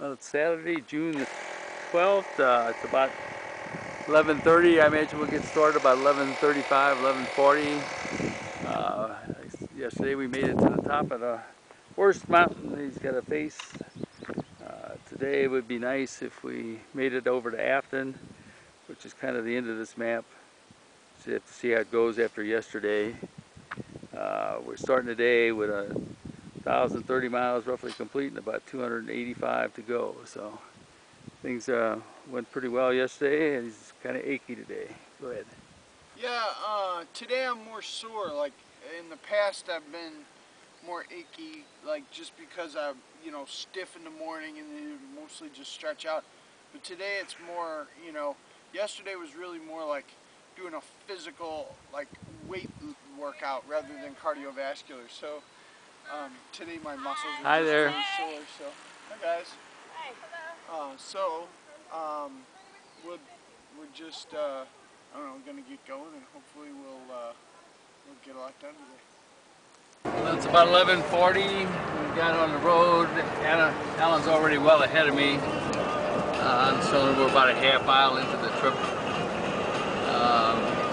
Well, it's Saturday, June the 12th. It's about 11:30. I imagine we'll get started about 11:35, 11:40. Yesterday we made it to the top of the worst mountain he's got to face. Today would be nice if we made it over to Afton, which is kind of the end of this map. So you have to see how it goes after yesterday. We're starting today with 1,030 miles roughly complete and about 285 to go. So things went pretty well yesterday, and he's kind of achy today. Go ahead. Yeah, today I'm more sore. Like in the past I've been more achy, like just because I'm, stiff in the morning and then mostly just stretch out. But today it's more, yesterday was really more like doing a physical, like weight workout rather than cardiovascular. So today my muscles are just really sore. So hi guys. Hi. Hello. We're just I don't know, gonna get going, and hopefully we'll get a lot done today. Well, it's about 11:40. We got on the road. Alan's already well ahead of me. So we're about a half mile into the trip.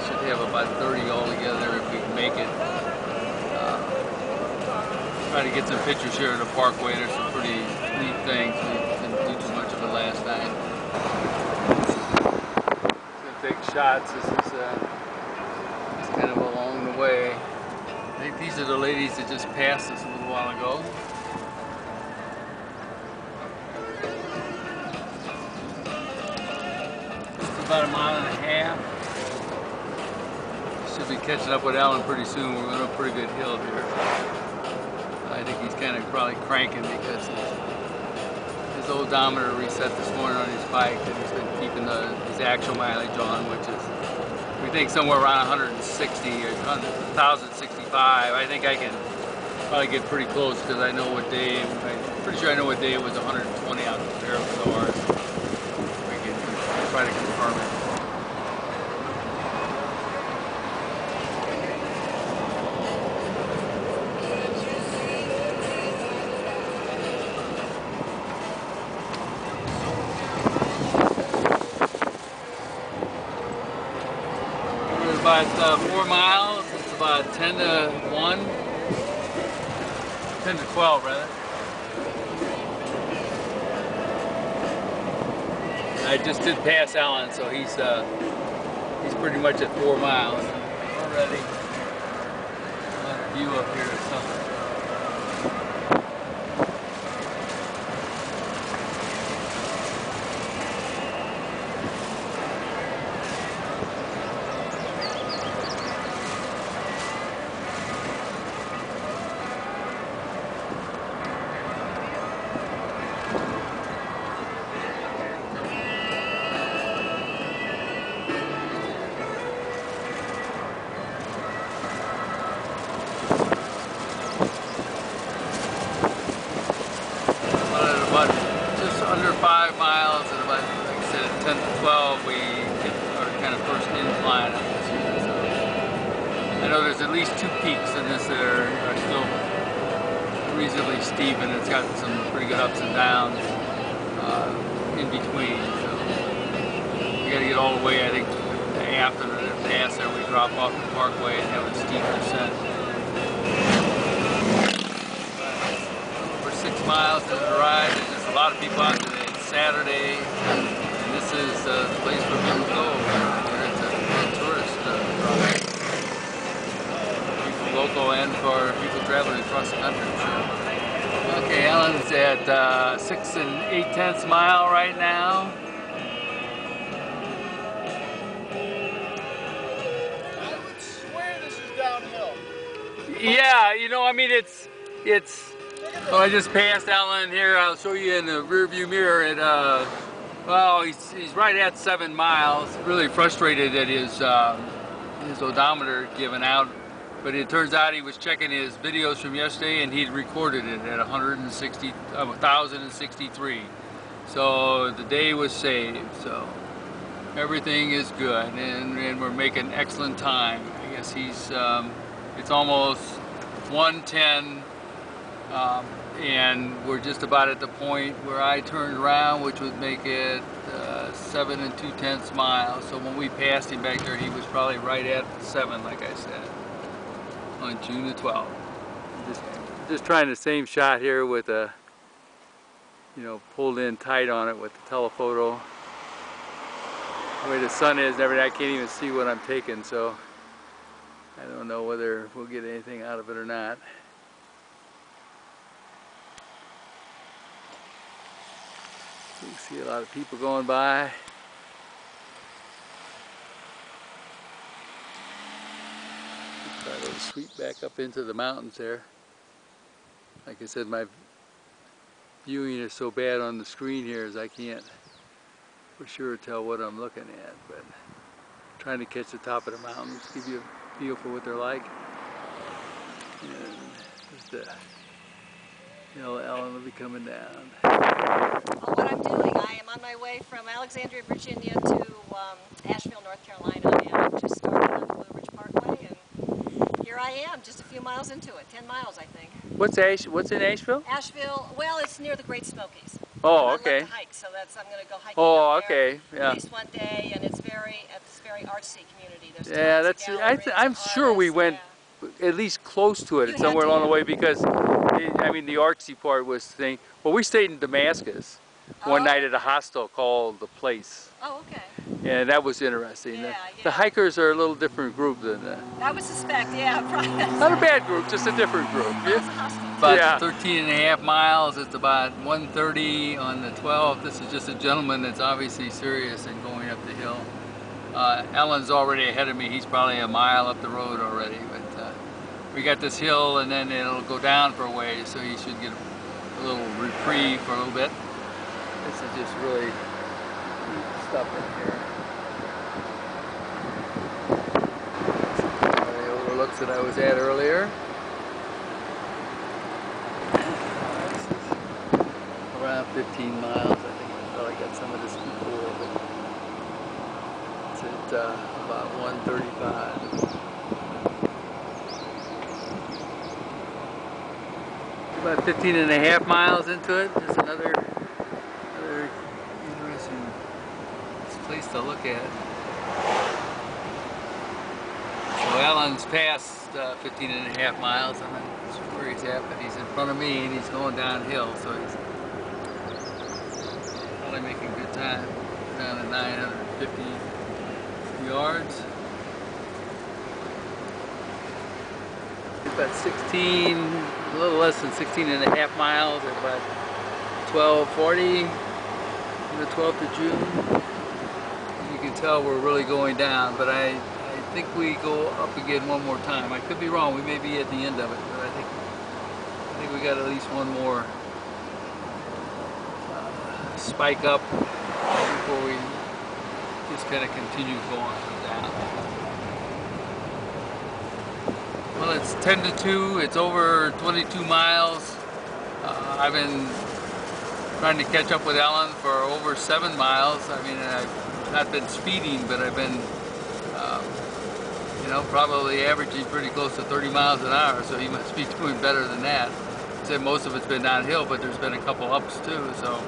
Should have about 30 altogether if we can make it. Try to get some pictures here in the parkway. There's some pretty neat things. We didn't do too much of it last night. Gonna take shots. This is it's kind of along the way. I think these are the ladies that just passed us a little while ago. Just about a mile and a half. Should be catching up with Alan pretty soon. We're on a pretty good hill here. I think he's kind of probably cranking because his odometer reset this morning on his bike, and he's been keeping his actual mileage on, which is, we think, somewhere around 160 or 1,065. I think I can probably get pretty close because I know what day, I'm pretty sure I know what day it was 120 out there with ours. We can try to confirm it. About 4 miles, it's about 10 to 1, 10 to 12 rather. I just did pass Alan, so he's pretty much at 4 miles already. A lot of view up here or something. Just under 5 miles and about, like I said, 10 to 12, we hit our kind of first incline. So I know there's at least 2 peaks in this that are still reasonably steep, and it's got some pretty good ups and downs in between. So we got to get all the way, I think, to Afton or past there. We drop off the parkway and have a steep descent. 6 miles into the ride. There's just a lot of people out today. It's Saturday, and this is the place for people to go. It's a tourist ride. People local and for people traveling across the country. So. Okay, Alan's at 6 8/10 mile right now. I would swear this is downhill. Yeah, I mean, it's. Well, I just passed Alan here. I'll show you in the rear view mirror. Well, he's right at 7 miles. Really frustrated at his odometer giving out, but it turns out he was checking his videos from yesterday and he'd recorded it at 1,063. So the day was saved. So everything is good, and we're making excellent time. I guess it's almost 1:10. And we're just about at the point where I turned around, which would make it 7 2/10 miles. So when we passed him back there, he was probably right at 7, like I said, on June the 12th. Just trying the same shot here with a, you know, pulled in tight on it with the telephoto. The way the sun is and everything, I can't even see what I'm taking, so I don't know whether we'll get anything out of it or not. You can see a lot of people going by. Try to sweep back up into the mountains there. Like I said, my viewing is so bad on the screen here as I can't for sure tell what I'm looking at, but trying to catch the top of the mountains, give you a feel for what they're like. And just you know, Ellen will be coming down. Well, what I'm doing, I am on my way from Alexandria, Virginia to Asheville, North Carolina, and I've just started on the Blue Ridge Parkway, and here I am, just a few miles into it, 10 miles I think. What's in Asheville? Asheville, well, it's near the Great Smokies. Oh, I okay. love to hike, so I'm going to go hiking Oh, up there okay, yeah. at least one day, and it's very artsy community. There's Yeah, tons of galleries, I'm sure we went at least close to it somewhere along the way, because I mean the artsy part was thing. Well, we stayed in Damascus one night at a hostel called The Place. Oh, okay. And that was interesting. Yeah, the hikers are a little different group than I would suspect, yeah. Probably. Not a bad group, just a different group. About 13.5 miles. It's about 1:30 on the 12th. This is just a gentleman that's obviously serious and going up the hill. Ellen's already ahead of me. He's probably a mile up the road already. But we got this hill, and then it'll go down for a ways, so he should get a little reprieve for a little bit. This is just really neat stuff in here. The overlooks that I was at earlier. Around 15 miles, I think. I probably got some of this before, but it's at about 1:35. About 15.5 miles into it. Just another interesting place to look at. So Alan's passed 15.5 miles. I'm not sure where he's at, but he's in front of me and he's going downhill, so he's probably making good time. Down to 950 yards. About 16, a little less than 16.5 miles at about 12:40 on the 12th of June. You can tell we're really going down, but I think we go up again one more time. I could be wrong, we may be at the end of it, but I think we got at least one more spike up before we just kind of continue going down. Well, it's 10 to 2, it's over 22 miles. I've been trying to catch up with Ellen for over 7 miles. I mean, I've not been speeding, but I've been, you know, probably averaging pretty close to 30 miles an hour, so he must be doing better than that. I said most of it's been downhill, but there's been a couple ups too, so.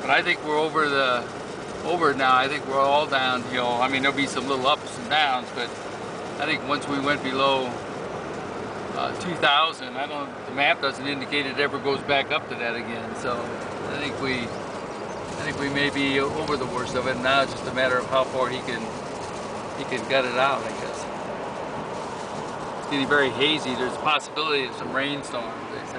But I think we're over it now. I think we're all downhill. I mean, there'll be some little ups and downs, but I think once we went below 2,000, the map doesn't indicate it ever goes back up to that again. So I think we may be over the worst of it. Now it's just a matter of how far he can gut it out, I guess. It's getting very hazy. There's a possibility of some rainstorms, they say.